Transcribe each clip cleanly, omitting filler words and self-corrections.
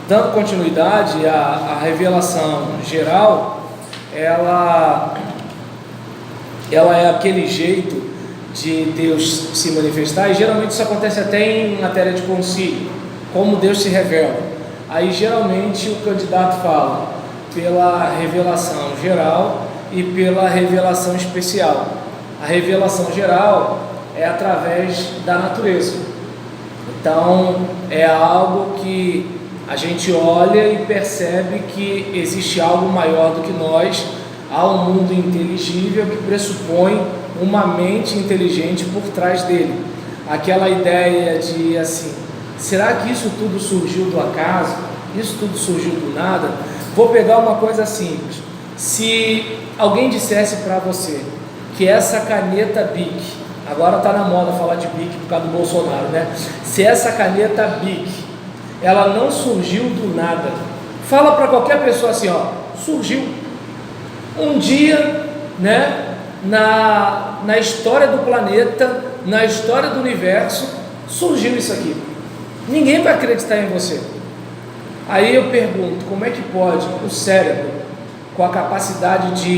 dando continuidade à revelação geral, ela é aquele jeito de Deus se manifestar, e geralmente isso acontece até em matéria de concílio, como Deus se revela. Aí geralmente o candidato fala pela revelação geral e pela revelação especial. A revelação geral é através da natureza. Então é algo que a gente olha e percebe que existe algo maior do que nós. Há um mundo inteligível que pressupõe uma mente inteligente por trás dele. Aquela ideia de assim, será que isso tudo surgiu do acaso? Isso tudo surgiu do nada? Vou pegar uma coisa simples. Se alguém dissesse para você que essa caneta Bic, agora está na moda falar de Bic por causa do Bolsonaro, né? Se essa caneta Bic, ela não surgiu do nada, fala para qualquer pessoa assim, ó, surgiu. Um dia, né, na história do planeta, na história do universo, surgiu isso aqui. Ninguém vai acreditar em você. Aí eu pergunto, como é que pode o cérebro, com a capacidade de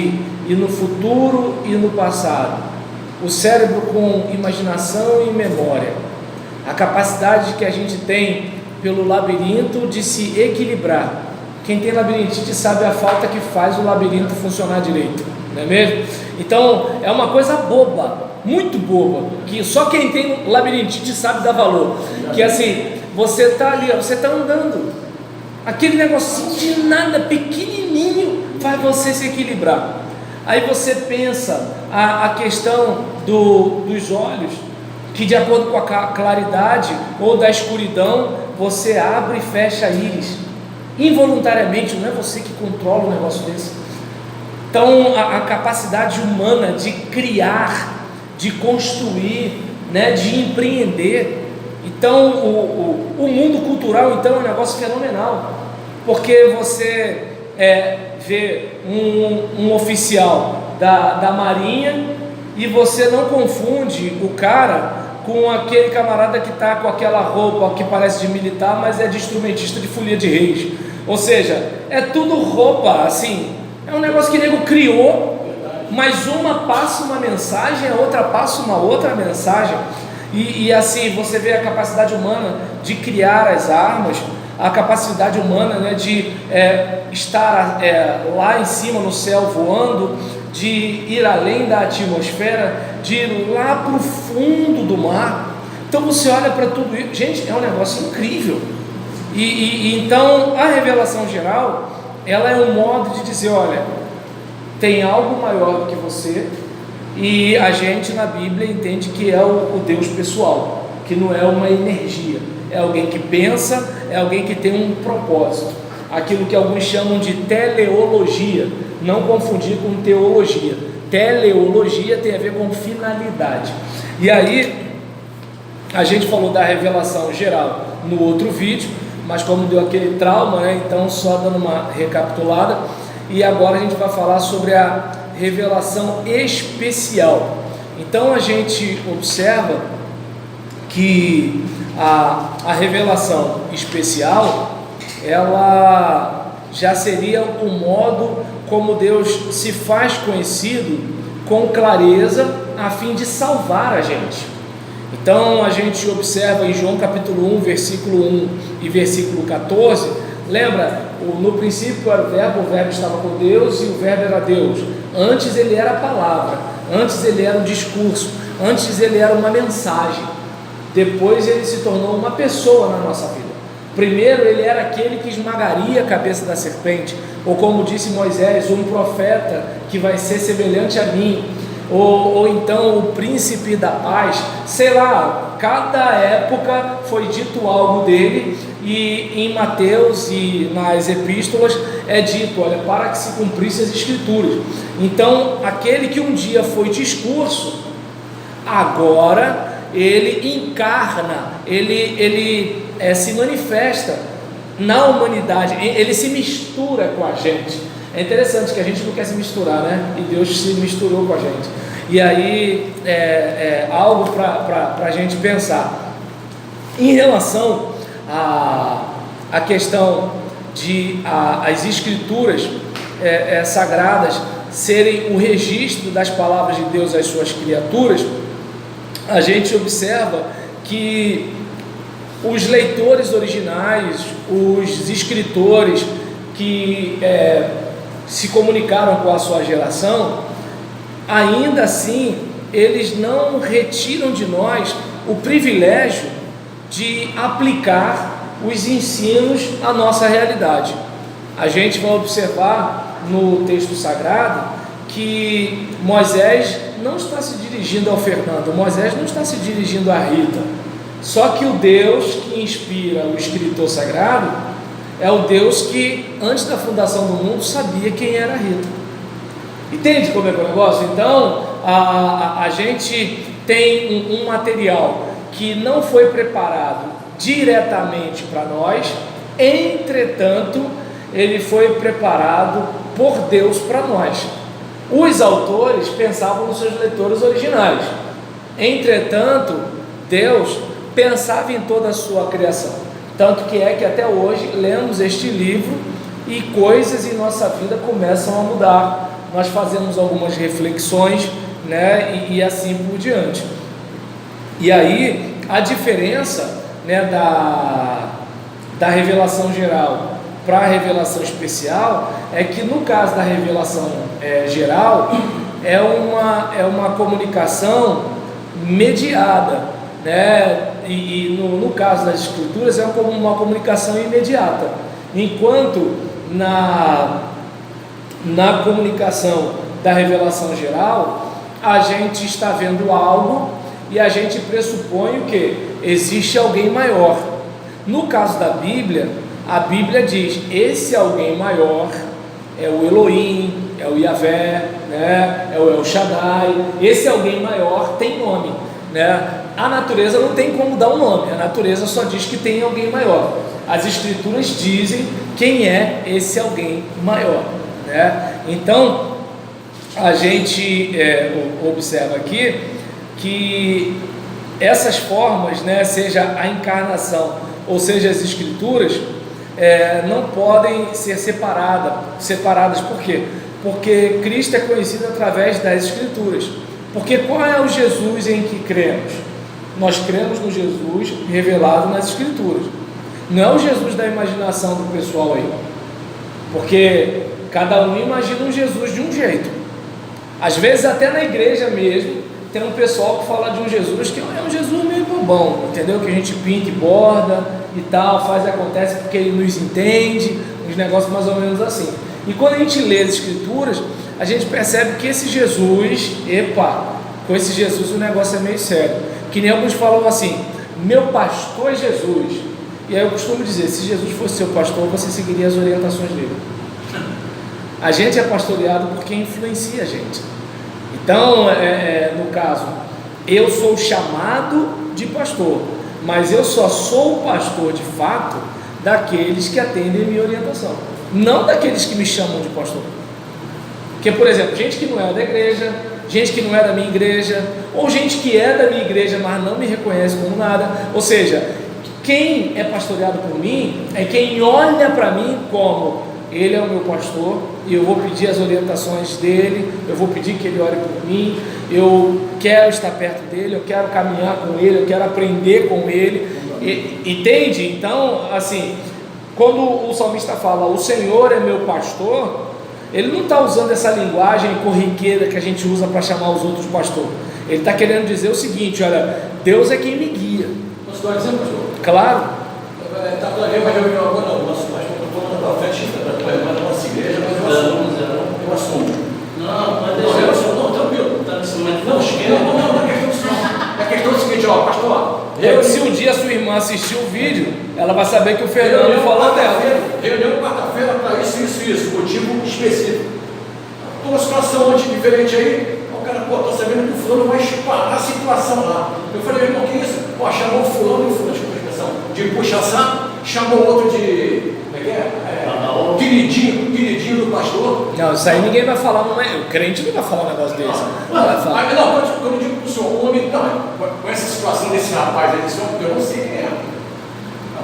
ir no futuro e no passado, o cérebro com imaginação e memória, a capacidade que a gente tem pelo labirinto de se equilibrar. Quem tem labirintite sabe a falta que faz o labirinto funcionar direito, não é mesmo? Então é uma coisa boba, muito boba, que só quem tem labirintite sabe dar valor. Que assim, você está ali, você está andando, aquele negocinho de nada, pequenininho, faz você se equilibrar. Aí você pensa a questão dos olhos, que de acordo com a claridade ou da escuridão, você abre e fecha a íris involuntariamente. Não é você que controla um negócio desse. Então a capacidade humana de criar, de construir, né, de empreender. Então o mundo cultural então é um negócio fenomenal, porque você vê um oficial da Marinha e você não confunde o cara com aquele camarada que está com aquela roupa que parece de militar, mas é de instrumentista de folia de reis. Ou seja, é tudo roupa, assim, é um negócio que o nego criou, mas uma passa uma mensagem, a outra passa uma outra mensagem. E assim, você vê a capacidade humana de criar as armas, a capacidade humana, né, de estar lá em cima no céu voando, de ir além da atmosfera, de ir lá para o fundo do mar. Então você olha para tudo isso, gente, é um negócio incrível. E então a revelação geral, ela é um modo de dizer, olha, tem algo maior do que você, e a gente na Bíblia entende que é o Deus pessoal, que não é uma energia, é alguém que pensa, é alguém que tem um propósito, aquilo que alguns chamam de teleologia. Não confundir com teologia. Teleologia tem a ver com finalidade. E aí a gente falou da revelação geral no outro vídeo, mas como deu aquele trauma, né, então só dando uma recapitulada. E agora a gente vai falar sobre a revelação especial. Então a gente observa que a revelação especial, ela já seria o modo como Deus se faz conhecido com clareza a fim de salvar a gente. Então a gente observa em João capítulo 1, versículo 1 e versículo 14, lembra? No princípio era o verbo estava com Deus e o verbo era Deus. Antes ele era a palavra, antes ele era o discurso, antes ele era uma mensagem, depois ele se tornou uma pessoa na nossa vida. Primeiro ele era aquele que esmagaria a cabeça da serpente, ou como disse Moisés, um profeta que vai ser semelhante a mim, ou então o príncipe da paz, sei lá, cada época foi dito algo dele, e em Mateus e nas epístolas é dito, olha, para que se cumprisse as escrituras. Então aquele que um dia foi discurso, agora ele encarna, ele se manifesta na humanidade, ele se mistura com a gente. É interessante que a gente não quer se misturar, né? E Deus se misturou com a gente. E aí algo para a gente pensar. Em relação à questão de as escrituras sagradas serem o registro das palavras de Deus às suas criaturas, a gente observa que os leitores originais, os escritores que se comunicaram com a sua geração, ainda assim eles não retiram de nós o privilégio de aplicar os ensinos à nossa realidade. A gente vai observar no texto sagrado que Moisés não está se dirigindo ao Fernando, Moisés não está se dirigindo à Rita, só que o Deus que inspira o escritor sagrado é o Deus que antes da fundação do mundo sabia quem era a Rita. Entende como é que é o negócio? Então a gente tem um material que não foi preparado diretamente para nós, entretanto ele foi preparado por Deus para nós. Os autores pensavam nos seus leitores originais, entretanto Deus pensava em toda a sua criação, tanto que até hoje lemos este livro e coisas em nossa vida começam a mudar, nós fazemos algumas reflexões, né, e assim por diante. E aí a diferença, né, da revelação geral para a revelação especial é que no caso da revelação geral é uma comunicação mediada, né? E no caso das escrituras é uma comunicação imediata, enquanto na comunicação da revelação geral a gente está vendo algo e a gente pressupõe o que? Existe alguém maior. No caso da Bíblia, a Bíblia diz, esse alguém maior é o Elohim, é o Yahvé, né? É o El Shaddai. Esse alguém maior tem nome, né? A natureza não tem como dar um nome, a natureza só diz que tem alguém maior. As escrituras dizem quem é esse alguém maior, né? Então a gente observa aqui que essas formas, né, seja a encarnação ou seja as escrituras, não podem ser separadas. Por quê? Porque Cristo é conhecido através das escrituras. Porque qual é o Jesus em que cremos? Nós cremos no Jesus revelado nas escrituras, não é o Jesus da imaginação do pessoal aí, porque cada um imagina um Jesus de um jeito. Às vezes até na igreja mesmo tem um pessoal que fala de um Jesus que é um Jesus meio bobão, entendeu? Que a gente pinta e borda e tal, faz e acontece porque ele nos entende, uns negócios mais ou menos assim. E quando a gente lê as escrituras, a gente percebe que esse Jesus, com esse Jesus o negócio é meio sério. Que nem alguns falam assim, meu pastor é Jesus. E aí eu costumo dizer, se Jesus fosse seu pastor, você seguiria as orientações dele. A gente é pastoreado por quem influencia a gente. Então, no caso, eu sou chamado de pastor, mas eu só sou pastor de fato daqueles que atendem a minha orientação, não daqueles que me chamam de pastor. Porque, por exemplo, gente que não é da igreja, gente que não é da minha igreja, ou gente que é da minha igreja, mas não me reconhece como nada. Ou seja, quem é pastoreado por mim é quem olha para mim como ele é o meu pastor, e eu vou pedir as orientações dele, eu vou pedir que ele ore por mim, eu quero estar perto dele, eu quero caminhar com ele, eu quero aprender com ele. Entende? Então, assim, quando o salmista fala, o Senhor é meu pastor, ele não está usando essa linguagem corriqueira que a gente usa para chamar os outros pastor. Ele está querendo dizer o seguinte, olha, Deus é quem me guia. Posso dar um exemplo, pastor? Claro. Está planejando uma reunião agora, não, nosso pastor, estou falando para frente da nossa igreja, mas eu assumo. Não, tranquilo. Não, é questão disso não. É questão do seguinte, ó, pastor. Se um dia a sua irmã assistir o vídeo, ela vai saber que o Fernando falou dela. Reunião quarta-feira para isso, motivo específico. Uma situação diferente aí, o cara, tô sabendo que o fulano vai disparar a situação lá. Eu falei, irmão, que isso? Chamou o fulano e o fulano, desculpa a expressão, de puxa-saco, chamou o outro de, queridinho do pastor. Não, isso aí ninguém vai falar, o crente não vai falar um negócio desse. Quando eu digo para o senhor, o homem, com essa situação desse rapaz aí, eu não sei quem é.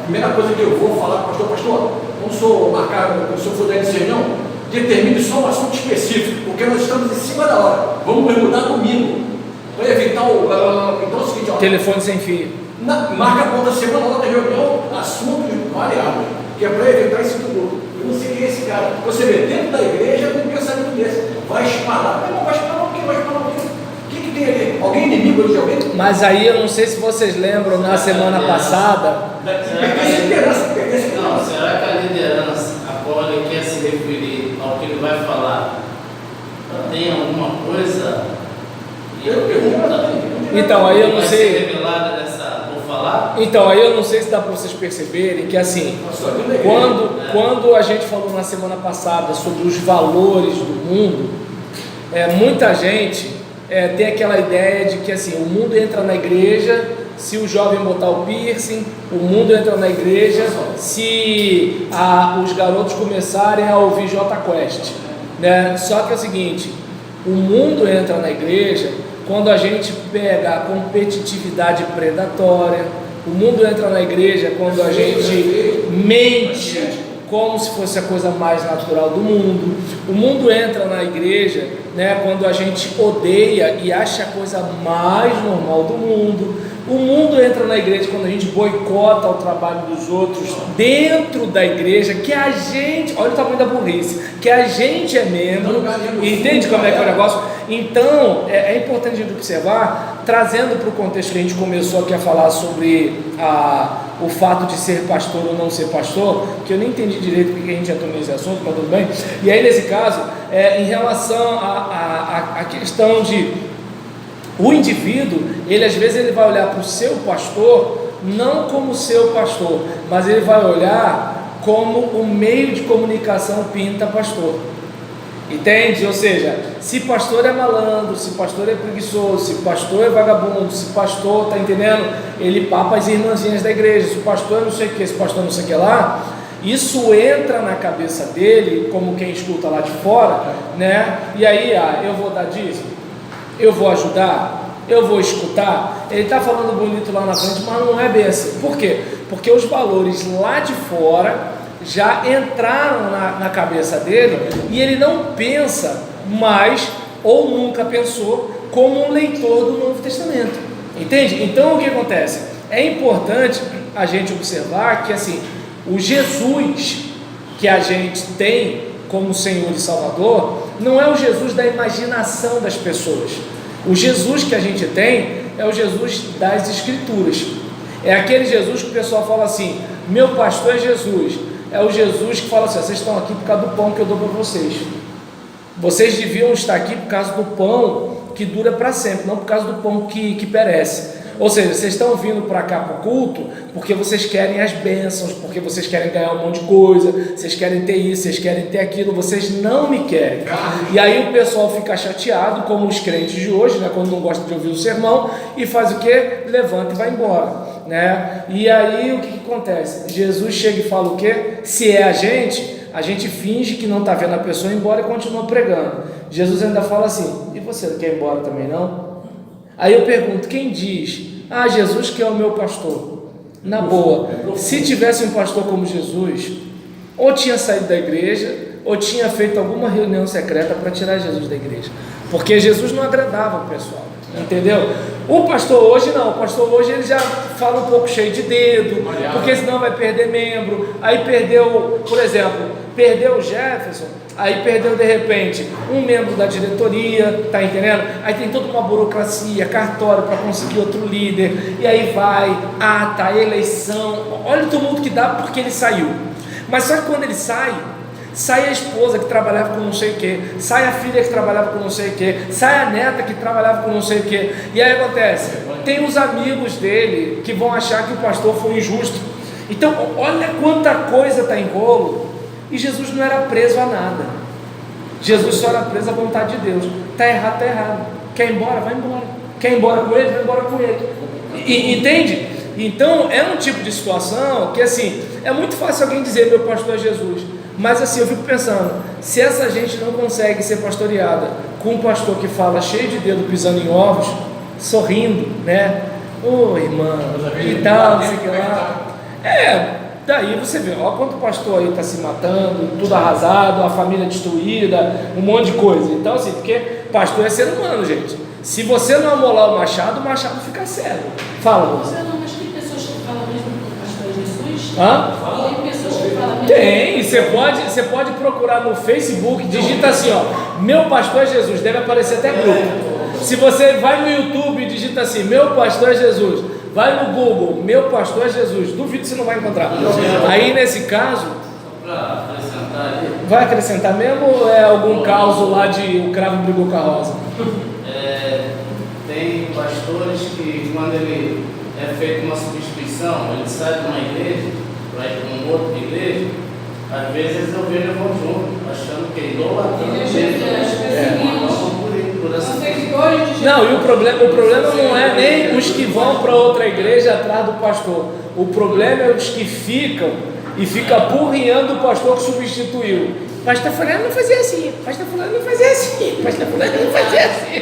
primeira coisa que eu vou falar para o pastor, não sou marcado, não sou for dizer não, determine só um assunto específico, porque nós estamos em cima da hora. Vamos mudar domingo. Para evitar o. Então é o seguinte, ó. Telefone sem fio. Marca a ponta semana, outra reunião, assuntos variados, que é para evitar isso tudo. Eu não sei quem é esse cara. Você vê, dentro da igreja tem um pensamento desse. Vai espalhar. Não, vai espalhar o quê? Vai espalhar o quê? O que tem ali? Alguém inimigo de alguém? Mas aí eu não sei se vocês lembram na semana passada. Não, será que a liderança, a qual ele quer se referir ao que ele vai falar, tem alguma coisa? Então, aí eu não sei. Revelada dessa, vou falar? Então, aí eu não sei se dá para vocês perceberem que assim, quando a gente falou na semana passada sobre os valores do mundo, muita gente tem aquela ideia de que assim, o mundo entra na igreja se o jovem botar o piercing, o mundo entra na igreja se os garotos começarem a ouvir J Quest, né? Só que é o seguinte, o mundo entra na igreja quando a gente pega a competitividade predatória. O mundo entra na igreja quando a gente mente como se fosse a coisa mais natural do mundo. O mundo entra na igreja, né, quando a gente odeia e acha a coisa mais normal do mundo. O mundo entra na igreja quando a gente boicota o trabalho dos outros dentro da igreja, que a gente, olha o tamanho da burrice, que a gente é membro, entende como é que é o negócio? Então, é importante a gente observar, trazendo para o contexto que a gente começou aqui a falar sobre o fato de ser pastor ou não ser pastor, que eu nem entendi direito porque a gente entrou nesse assunto, mas tudo bem. E aí, nesse caso, em relação à questão de o indivíduo, ele às vezes ele vai olhar para o seu pastor, não como seu pastor, mas ele vai olhar como o meio de comunicação pinta pastor. Entende? Ou seja, se pastor é malandro, se pastor é preguiçoso, se pastor é vagabundo, se pastor, tá entendendo? Ele papa as irmãzinhas da igreja, se pastor é não sei o que, se pastor não sei o que lá, isso entra na cabeça dele, como quem escuta lá de fora, né? E aí, eu vou dar dízimo, eu vou ajudar, eu vou escutar. Ele está falando bonito lá na frente, mas não é bem assim. Por quê? Porque os valores lá de fora já entraram na cabeça dele e ele não pensa mais, ou nunca pensou, como um leitor do Novo Testamento. Entende? Então o que acontece? É importante a gente observar que assim, o Jesus que a gente tem como Senhor e Salvador não é o Jesus da imaginação das pessoas. O Jesus que a gente tem é o Jesus das Escrituras. É aquele Jesus que o pessoal fala assim: meu pastor é Jesus. É o Jesus que fala assim: vocês estão aqui por causa do pão que eu dou para vocês. Vocês deviam estar aqui por causa do pão que dura para sempre, não por causa do pão que perece. Ou seja, vocês estão vindo para cá para o culto porque vocês querem as bênçãos, porque vocês querem ganhar um monte de coisa, vocês querem ter isso, vocês querem ter aquilo, vocês não me querem. E aí o pessoal fica chateado, como os crentes de hoje, né, quando não gosta de ouvir o sermão, e faz o quê? Levanta e vai embora, né? E aí o que acontece? Jesus chega e fala o quê? Se é a gente finge que não está vendo a pessoa ir embora e continua pregando. Jesus ainda fala assim: e você não quer ir embora também não? Aí eu pergunto, quem diz? Jesus que é o meu pastor. Na boa, se tivesse um pastor como Jesus, ou tinha saído da igreja, ou tinha feito alguma reunião secreta para tirar Jesus da igreja, porque Jesus não agradava o pessoal, entendeu? O pastor hoje não, o pastor hoje ele já fala um pouco cheio de dedo, porque senão vai perder membro. Aí perdeu, por exemplo, perdeu o Jefferson, aí perdeu de repente um membro da diretoria, tá entendendo? Aí tem toda uma burocracia, cartório para conseguir outro líder, e aí vai, ata, eleição, olha o tumulto que dá porque ele saiu. Mas só que quando ele sai a esposa que trabalhava com não sei o que, sai a filha que trabalhava com não sei o que, sai a neta que trabalhava com não sei o que, e aí acontece, tem os amigos dele que vão achar que o pastor foi injusto. Então olha quanta coisa está em rolo. E Jesus não era preso a nada, Jesus só era preso à vontade de Deus. Está errado, está errado. Quer ir embora? Vai embora. Quer ir embora com ele? Vai embora com ele. Entende? Então é um tipo de situação que assim, é muito fácil alguém dizer meu pastor é Jesus, mas assim, eu fico pensando, se essa gente não consegue ser pastoreada com um pastor que fala cheio de dedo, pisando em ovos, sorrindo, né? Ô irmã, e tal, não sei o que lá. Daí você vê, ó, quanto pastor aí está se matando, tudo arrasado, a família destruída, um monte de coisa. Então, assim, porque pastor é ser humano, gente. Se você não amolar o machado fica cego. Fala, você. Não, mas tem pessoas que falam mesmo que o pastor é Jesus? Hã? Tem pessoas que falam mesmo. Tem, você pode procurar no Facebook, digita assim, ó, meu pastor é Jesus, deve aparecer até grupo. Se você vai no YouTube e digita assim, meu pastor é Jesus, vai no Google, meu pastor é Jesus, duvido que você não vai encontrar. Aí nesse caso, Para acrescentar ali, vai acrescentar mesmo ou é algum caos lá de o cravo brigou com a rosa? tem pastores que quando ele é feita uma substituição, ele sai de uma igreja, vai para uma outra igreja, às vezes as ovelhas vão junto, achando que é idolatrando. Não, e o problema não é nem os que vão para outra igreja atrás do pastor. O problema é os que ficam e ficam apurrinhando o pastor que substituiu. Pastor fulano não fazia assim, pastor fulano não fazia assim, pastor fulano não fazia assim.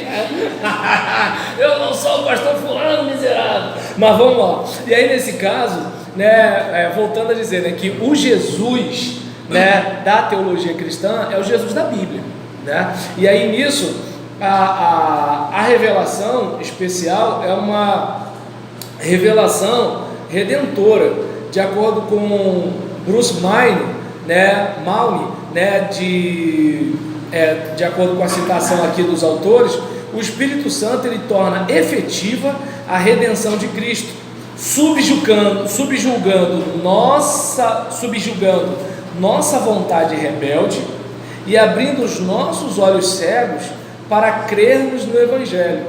Eu não sou o pastor fulano miserável. Mas vamos lá. E aí nesse caso, né, voltando a dizer, né, que o Jesus, né, da teologia cristã é o Jesus da Bíblia, né? E aí nisso a revelação especial é uma revelação redentora, de acordo com Bruce Maune, né, de acordo com a citação aqui dos autores, o Espírito Santo ele torna efetiva a redenção de Cristo, subjugando nossa vontade rebelde e abrindo os nossos olhos cegos para crermos no Evangelho,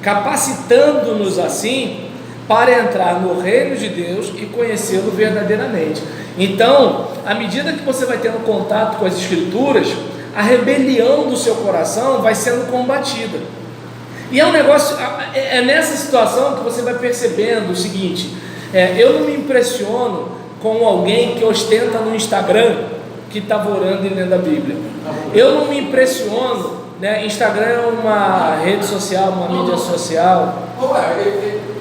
capacitando-nos assim para entrar no reino de Deus e conhecê-lo verdadeiramente. Então, à medida que você vai tendo contato com as Escrituras, a rebelião do seu coração vai sendo combatida. E é um negócio, é nessa situação que você vai percebendo o seguinte: eu não me impressiono com alguém que ostenta no Instagram que estava orando e lendo a Bíblia. Eu não me impressiono, né? Instagram é uma rede social, uma mídia social.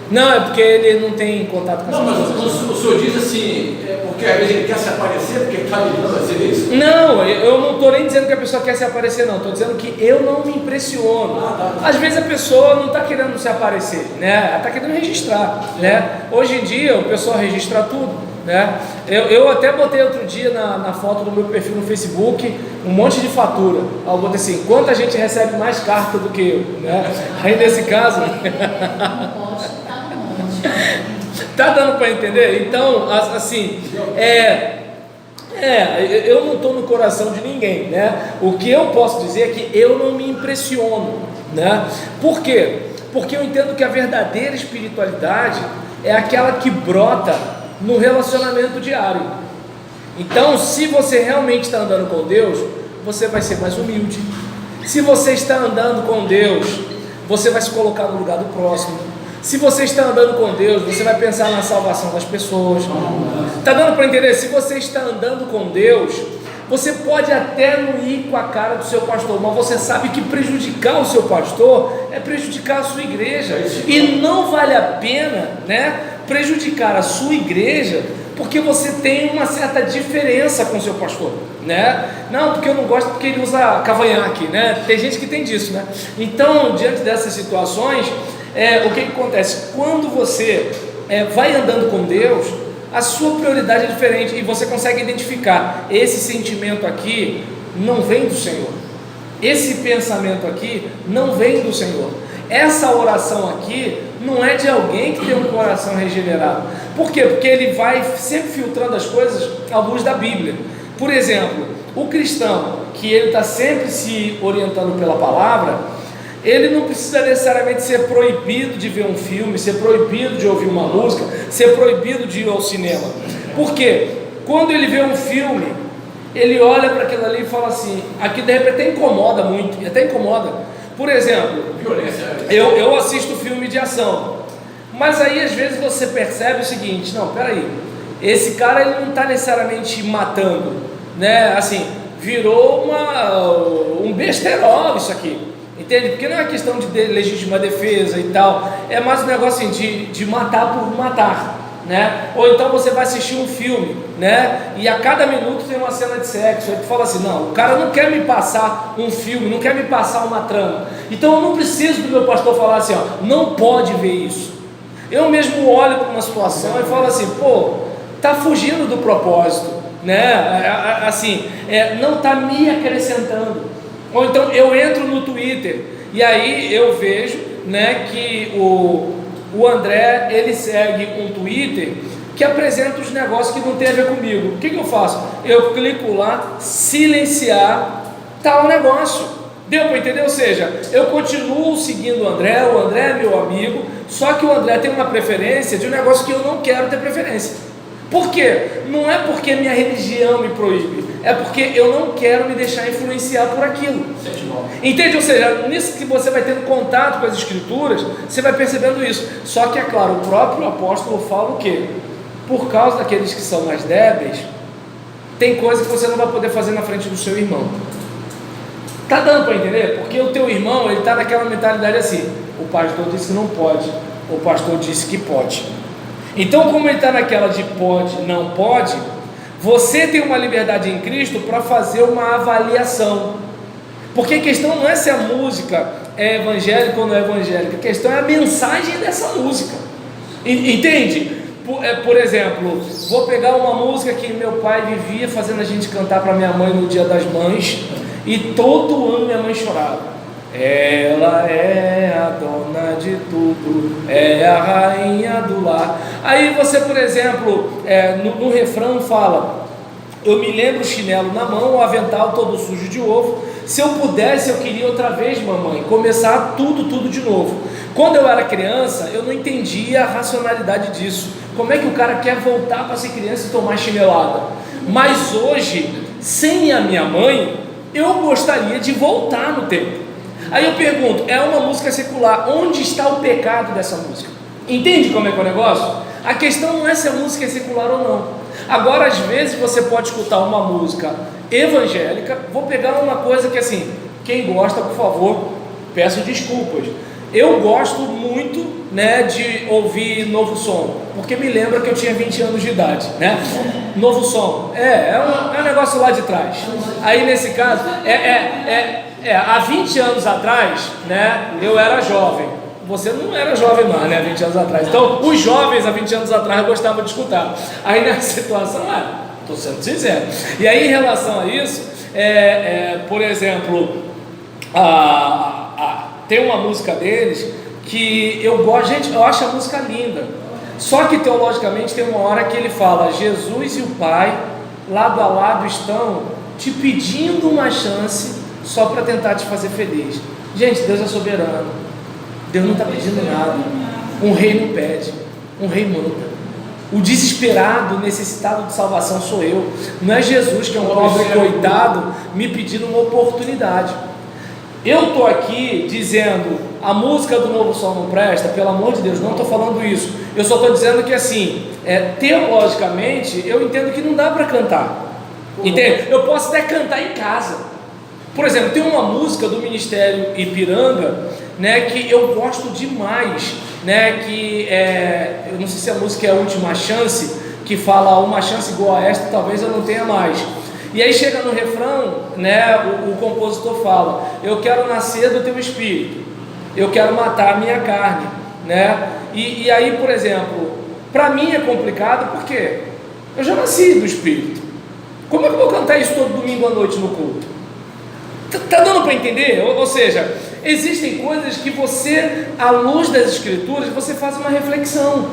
Não, é porque ele não tem contato com as pessoas. Não, mas o senhor diz assim, porque às vezes ele quer se aparecer, porque está ligando a ser isso? Não, eu não estou nem dizendo que a pessoa quer se aparecer, não. Estou dizendo que eu não me impressiono. Às vezes a pessoa não está querendo se aparecer, né? Ela está querendo registrar, né? Hoje em dia o pessoal registra tudo, né? Eu até botei outro dia na foto do meu perfil no Facebook um monte de fatura. Eu botei assim, quanta gente recebe mais carta do que eu, né? Aí nesse caso... Tá dando para entender? Então, assim, eu não estou no coração de ninguém, né? O que eu posso dizer é que eu não me impressiono, né? Por quê? Porque eu entendo que a verdadeira espiritualidade é aquela que brota no relacionamento diário. Então, se você realmente está andando com Deus, você vai ser mais humilde. Se você está andando com Deus, você vai se colocar no lugar do próximo. Se você está andando com Deus, você vai pensar na salvação das pessoas. Está dando para entender? Se você está andando com Deus, você pode até não ir com a cara do seu pastor, mas você sabe que prejudicar o seu pastor é prejudicar a sua igreja. E não vale a pena, né, prejudicar a sua igreja porque você tem uma certa diferença com o seu pastor, né? Não, porque eu não gosto porque ele usa cavanhaque, né? Tem gente que tem disso, né? Então, diante dessas situações, o que acontece? Quando você vai andando com Deus, a sua prioridade é diferente e você consegue identificar: esse sentimento aqui não vem do Senhor, esse pensamento aqui não vem do Senhor, essa oração aqui não é de alguém que tem um coração regenerado. Por quê? Porque ele vai sempre filtrando as coisas à luz da Bíblia. Por exemplo, o cristão que ele está sempre se orientando pela palavra, ele não precisa necessariamente ser proibido de ver um filme, ser proibido de ouvir uma música, ser proibido de ir ao cinema. Por quê? Quando ele vê um filme, ele olha para aquilo ali e fala assim, aqui de repente até incomoda muito, até incomoda. Por exemplo, eu assisto filme de ação, mas aí às vezes você percebe o seguinte: não, peraí, esse cara ele não está necessariamente matando, né? Assim, virou um besterol isso aqui. Entende? Porque não é questão de legítima defesa e tal, é mais um negócio assim, de matar por matar, né? Ou então você vai assistir um filme, né? E a cada minuto tem uma cena de sexo. Aí tu fala assim, não, o cara não quer me passar um filme, não quer me passar uma trama. Então eu não preciso do meu pastor falar assim, ó, não pode ver isso. Eu mesmo olho para uma situação e falo assim, pô, tá fugindo do propósito, né? Assim, não tá me acrescentando. Ou então eu entro no Twitter e aí eu vejo, né, que o André, ele segue um Twitter que apresenta os negócios que não tem a ver comigo. O que eu faço? Eu clico lá, silenciar tal negócio. Deu para entender? Ou seja, eu continuo seguindo o André é meu amigo, só que o André tem uma preferência de um negócio que eu não quero ter preferência. Por quê? Não é porque minha religião me proíbe, é porque eu não quero me deixar influenciar por aquilo. Entende? Ou seja, nisso que você vai tendo contato com as escrituras, você vai percebendo isso. Só que é claro, o próprio apóstolo fala o quê? Por causa daqueles que são mais débeis, tem coisa que você não vai poder fazer na frente do seu irmão. Tá dando para entender? Porque o teu irmão, ele tá naquela mentalidade assim, o pastor disse que não pode, o pastor disse que pode. Então, como ele está naquela de pode, não pode, você tem uma liberdade em Cristo para fazer uma avaliação. Porque a questão não é se a música é evangélica ou não é evangélica, a questão é a mensagem dessa música. Entende? Por exemplo, vou pegar uma música que meu pai vivia fazendo a gente cantar para minha mãe no Dia das Mães, e todo ano minha mãe chorava. Ela é a dona de tudo, é a rainha do lar. Aí você, por exemplo, no refrão fala: eu me lembro o chinelo na mão, o avental todo sujo de ovo. Se eu pudesse, eu queria outra vez, mamãe, começar tudo de novo. Quando eu era criança, eu não entendia a racionalidade disso. Como é que o cara quer voltar para ser criança e tomar chinelada? Mas hoje, sem a minha mãe, eu gostaria de voltar no tempo. Aí eu pergunto, é uma música secular, onde está o pecado dessa música? Entende como é que é o negócio? A questão não é se a música é secular ou não. Agora, às vezes você pode escutar uma música evangélica. Vou pegar uma coisa que assim, quem gosta, por favor, peço desculpas. Eu gosto muito, né, de ouvir Novo Som, porque me lembra que eu tinha 20 anos de idade, né? Novo Som, é um negócio lá de trás. Aí nesse caso, há 20 anos atrás, né, eu era jovem. Você não era jovem mais, né, 20 anos atrás. Então, os jovens há 20 anos atrás gostavam de escutar. Aí nessa situação, estou sendo sincero. E aí em relação a isso, por exemplo, tem uma música deles que eu gosto, gente, eu acho a música linda. Só que teologicamente tem uma hora que ele fala: Jesus e o Pai lado a lado estão te pedindo uma chance só para tentar te fazer feliz. Gente, Deus é soberano. Deus não está pedindo nada. Um rei não pede, um rei manda. O desesperado, necessitado de salvação sou eu. Não é Jesus, que é um pobre coitado, me pedindo uma oportunidade. Eu estou aqui dizendo a música do Novo Som não presta, pelo amor de Deus, não estou falando isso. Eu só estou dizendo que assim, teologicamente, eu entendo que não dá para cantar. Entende? Eu posso até cantar em casa. Por exemplo, tem uma música do Ministério Ipiranga, né, que eu gosto demais, né, que eu não sei se a música é a Última Chance, que fala uma chance igual a esta, talvez eu não tenha mais. E aí chega no refrão, né, o compositor fala: eu quero nascer do teu espírito, eu quero matar a minha carne, né? E aí, por exemplo, para mim é complicado porque eu já nasci do espírito. Como é que eu vou cantar isso todo domingo à noite no culto? Tá dando para entender? Ou seja, existem coisas que você, à luz das escrituras, você faz uma reflexão,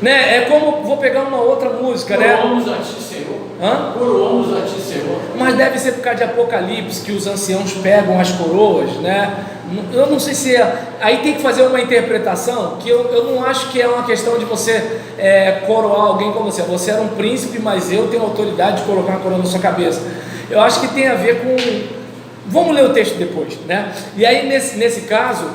né? É como, vou pegar uma outra música, né? Coroamos a ti, Senhor. Coroamos a ti, Senhor. Mas deve ser por causa de Apocalipse, que os anciãos pegam as coroas, né? Eu não sei se aí tem que fazer uma interpretação, que eu não acho que é uma questão de você coroar alguém como você. Você era um príncipe, mas eu tenho autoridade de colocar uma coroa na sua cabeça. Eu acho que tem a ver com... Vamos ler o texto depois, né? E aí nesse caso,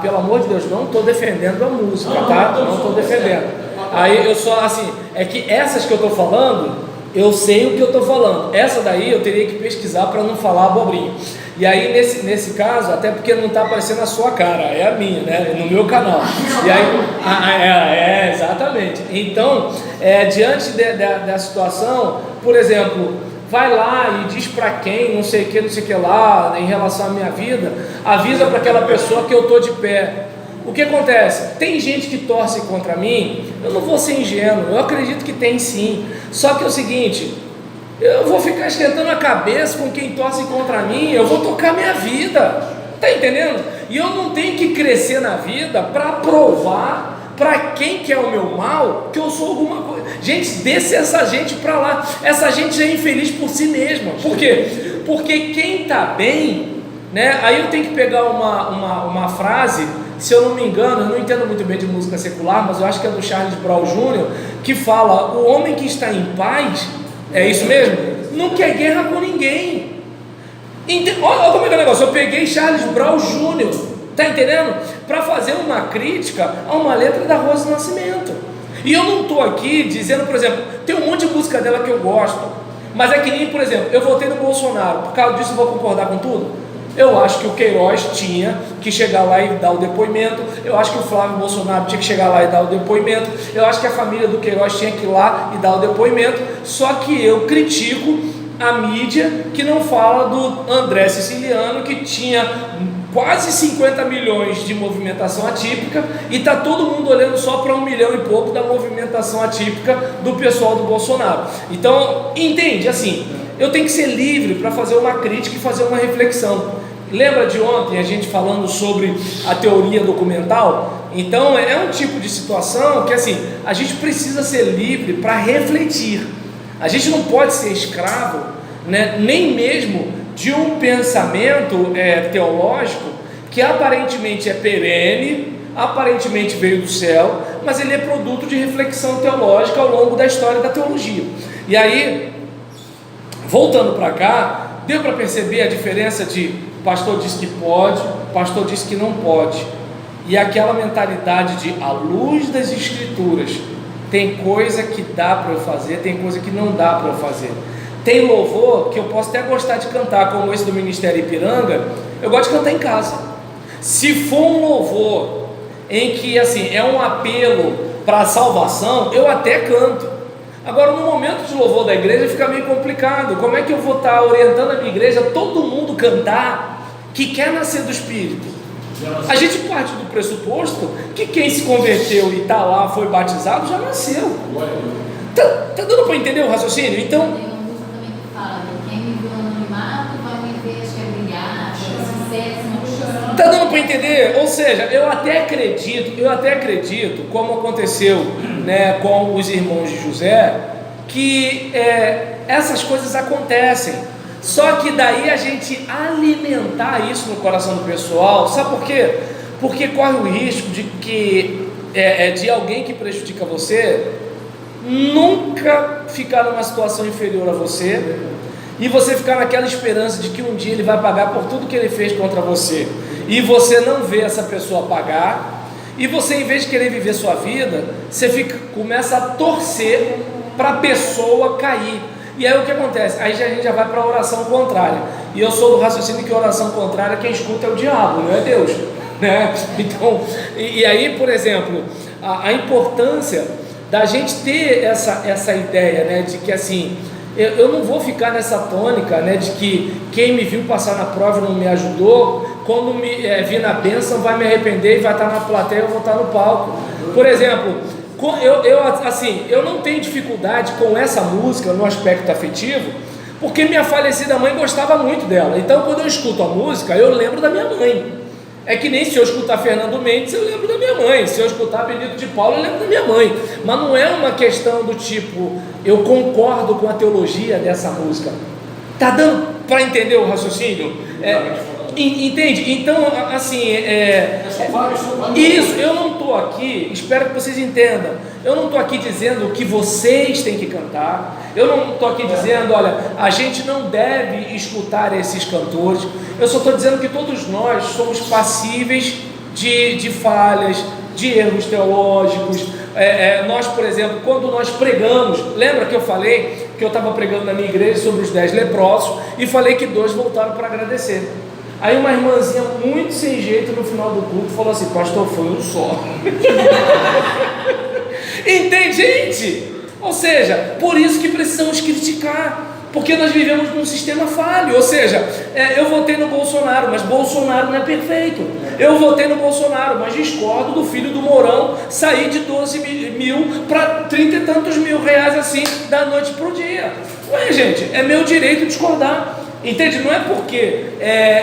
pelo amor de Deus, não estou defendendo a música, tá? Não estou defendendo. Aí eu só, assim, é que essas que eu estou falando, eu sei o que eu estou falando. Essa daí eu teria que pesquisar para não falar abobrinha. E aí, nesse caso, até porque não está aparecendo a sua cara, é a minha, né? No meu canal. E aí, exatamente. Então, diante da situação, por exemplo, vai lá e diz para quem, não sei o que lá, em relação à minha vida, avisa para aquela pessoa que eu estou de pé. O que acontece? Tem gente que torce contra mim, eu não vou ser ingênuo, eu acredito que tem sim. Só que é o seguinte, eu vou ficar esquentando a cabeça com quem torce contra mim, eu vou tocar minha vida, tá entendendo? E eu não tenho que crescer na vida para provar para quem quer o meu mal que eu sou alguma coisa. Gente, desce essa gente para lá. Essa gente já é infeliz por si mesma. Por quê? Porque quem está bem, né? Aí eu tenho que pegar uma frase, se eu não me engano, eu não entendo muito bem de música secular, mas eu acho que é do Charles Brown Jr., que fala: o homem que está em paz, é isso mesmo? Não quer guerra com ninguém. Olha como é que é o negócio. Eu peguei Charles Brown Jr., tá entendendo? Para fazer uma crítica a uma letra da Rose Nascimento. E eu não estou aqui dizendo, por exemplo, tem um monte de música dela que eu gosto, mas é que nem, por exemplo, eu votei no Bolsonaro, por causa disso eu vou concordar com tudo? Eu acho que o Queiroz tinha que chegar lá e dar o depoimento, eu acho que o Flávio Bolsonaro tinha que chegar lá e dar o depoimento, eu acho que a família do Queiroz tinha que ir lá e dar o depoimento, só que eu critico a mídia que não fala do André Siciliano, que tinha quase 50 milhões de movimentação atípica e está todo mundo olhando só para 1 milhão e pouco da movimentação atípica do pessoal do Bolsonaro. Então, entende? Assim, eu tenho que ser livre para fazer uma crítica e fazer uma reflexão. Lembra de ontem a gente falando sobre a teoria documental? Então, é um tipo de situação que, assim, a gente precisa ser livre para refletir. A gente não pode ser escravo, né, nem mesmo de um pensamento teológico que aparentemente é perene, aparentemente veio do céu, mas ele é produto de reflexão teológica ao longo da história da teologia. E aí, voltando para cá, deu para perceber a diferença de pastor diz que pode, pastor diz que não pode, e aquela mentalidade de à luz das escrituras, tem coisa que dá para eu fazer, tem coisa que não dá para eu fazer. Tem louvor que eu posso até gostar de cantar, como esse do Ministério Ipiranga, eu gosto de cantar em casa. Se for um louvor em que, assim, é um apelo para a salvação, eu até canto. Agora, no momento de louvor da igreja fica meio complicado. Como é que eu vou estar orientando a minha igreja, todo mundo cantar que quer nascer do Espírito? A gente parte do pressuposto que quem se converteu e está lá, foi batizado, já nasceu. Tá dando para entender o raciocínio? Então, tem uma música também que fala: quem me viu no anonimato vai me ver, acho que é brilhar, sucesso. Tá dando para entender? Ou seja, eu até acredito, como aconteceu, né, com os irmãos de José, que essas coisas acontecem. Só que daí a gente alimentar isso no coração do pessoal, sabe por quê? Porque corre o risco de que de alguém que prejudica você nunca ficar numa situação inferior a você, e você ficar naquela esperança de que um dia ele vai pagar por tudo que ele fez contra você, e você não vê essa pessoa pagar, e você, em vez de querer viver sua vida, você começa a torcer para a pessoa cair. E aí o que acontece? Aí a gente já vai para a oração contrária, e eu sou do raciocínio que a oração contrária quem escuta é o diabo, não é Deus, né? Então, e aí, por exemplo, a importância da gente ter essa ideia, né, de que, assim, eu não vou ficar nessa tônica, né, de que quem me viu passar na prova e não me ajudou, quando me vir na bênção vai me arrepender e vai estar na plateia, eu vou estar no palco. Por exemplo, eu não tenho dificuldade com essa música no aspecto afetivo, porque minha falecida mãe gostava muito dela. Então, quando eu escuto a música, eu lembro da minha mãe. É que nem se eu escutar Fernando Mendes, eu lembro da minha mãe. Se eu escutar Benito de Paula, eu lembro da minha mãe. Mas não é uma questão do tipo, eu concordo com a teologia dessa música. Tá dando para entender o raciocínio? Entende? Então, assim, isso, eu não estou aqui, espero que vocês entendam, eu não estou aqui dizendo que vocês têm que cantar, eu não estou aqui dizendo, olha, a gente não deve escutar esses cantores, eu só estou dizendo que todos nós somos passíveis de falhas, de erros teológicos. Nós, por exemplo, quando nós pregamos, lembra que eu falei que eu estava pregando na minha igreja sobre os 10 leprosos e falei que 2 voltaram para agradecer. Aí uma irmãzinha muito sem jeito no final do culto falou assim: pastor, foi um só. Entende, gente? Ou seja, por isso que precisamos criticar, porque nós vivemos num sistema falho. Ou seja, eu votei no Bolsonaro, mas Bolsonaro não é perfeito. Eu votei no Bolsonaro, mas discordo do filho do Mourão sair de 12 mil para 30 e tantos mil reais assim, da noite para o dia. Ué, gente, é meu direito discordar. Entende? Não é porque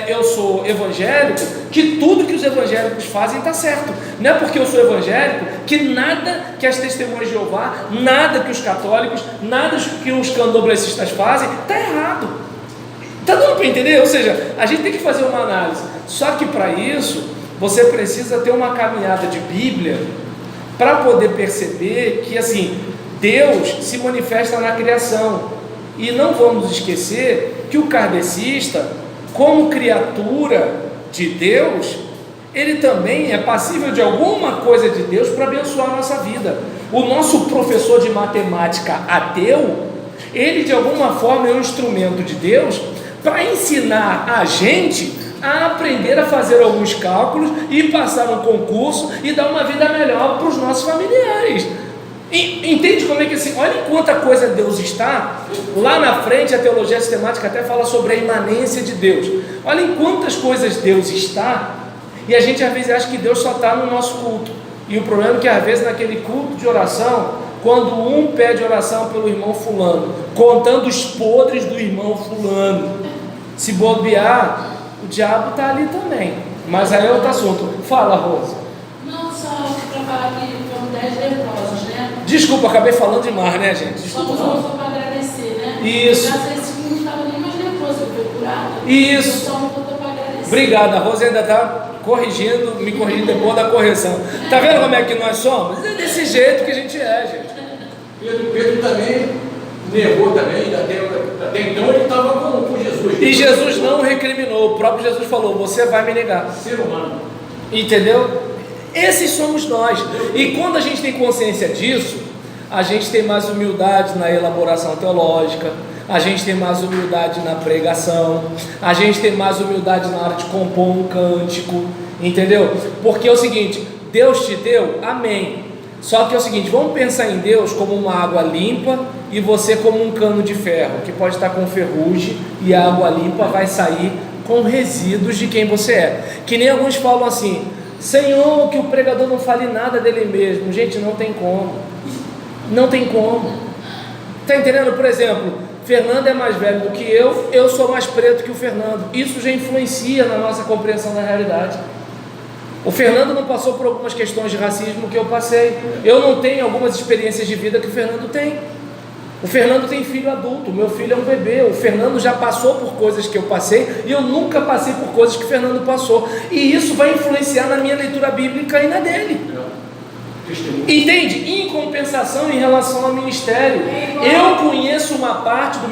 eu sou evangélico que tudo que os evangélicos fazem está certo. Não é porque eu sou evangélico que nada que as testemunhas de Jeová, nada que os católicos, nada que os candomblecistas fazem está errado. Está dando para entender? Ou seja, a gente tem que fazer uma análise. Só que para isso você precisa ter uma caminhada de Bíblia para poder perceber que assim, Deus se manifesta na criação. E não vamos esquecer que o kardecista, como criatura de Deus, ele também é passível de alguma coisa de Deus para abençoar a nossa vida. O nosso professor de matemática ateu, ele de alguma forma é um instrumento de Deus para ensinar a gente a aprender a fazer alguns cálculos e passar um concurso e dar uma vida melhor para os nossos familiares. Entende como é que assim, olha em quanta coisa Deus está. Lá na frente a teologia sistemática até fala sobre a imanência de Deus. Olha em quantas coisas Deus está, e a gente às vezes acha que Deus só está no nosso culto. E o problema é que às vezes naquele culto de oração, quando um pede oração pelo irmão fulano, contando os podres do irmão fulano, se bobear, o diabo está ali também. Mas aí é outro assunto. Fala, Rosa. Não, só para falar que foram 10 leprosos, né? Desculpa, acabei falando demais, né, gente? Desculpa. Só para agradecer, né? Isso. Graças a esse que não estava nem mais leproso, eu fui curado. Isso. Só me botou para agradecer. Obrigado, a Rosa ainda está corrigindo, me corrigindo depois da correção. Tá vendo como é que nós somos? É desse jeito que a gente é, gente. Pedro também negou também, até então ele estava com Jesus. E Jesus não recriminou, o próprio Jesus falou: você vai me negar. Ser humano. Entendeu? Esses somos nós. E quando a gente tem consciência disso, a gente tem mais humildade na elaboração teológica, a gente tem mais humildade na pregação, a gente tem mais humildade na hora de compor um cântico, entendeu? Porque é o seguinte, Deus te deu, amém. Só que é o seguinte, vamos pensar em Deus como uma água limpa e você como um cano de ferro, que pode estar com ferrugem, e a água limpa vai sair com resíduos de quem você é. Que nem alguns falam assim: Senhor, que o pregador não fale nada dele mesmo. Gente, não tem como. Não tem como. Está entendendo? Por exemplo, Fernando é mais velho do que eu sou mais preto que o Fernando. Isso já influencia na nossa compreensão da realidade. O Fernando não passou por algumas questões de racismo que eu passei. Eu não tenho algumas experiências de vida que o Fernando tem. O Fernando tem filho adulto, meu filho é um bebê. O Fernando já passou por coisas que eu passei e eu nunca passei por coisas que o Fernando passou. E isso vai influenciar na minha leitura bíblica e na dele. Entende? Em compensação, em relação ao ministério, eu conheço uma parte do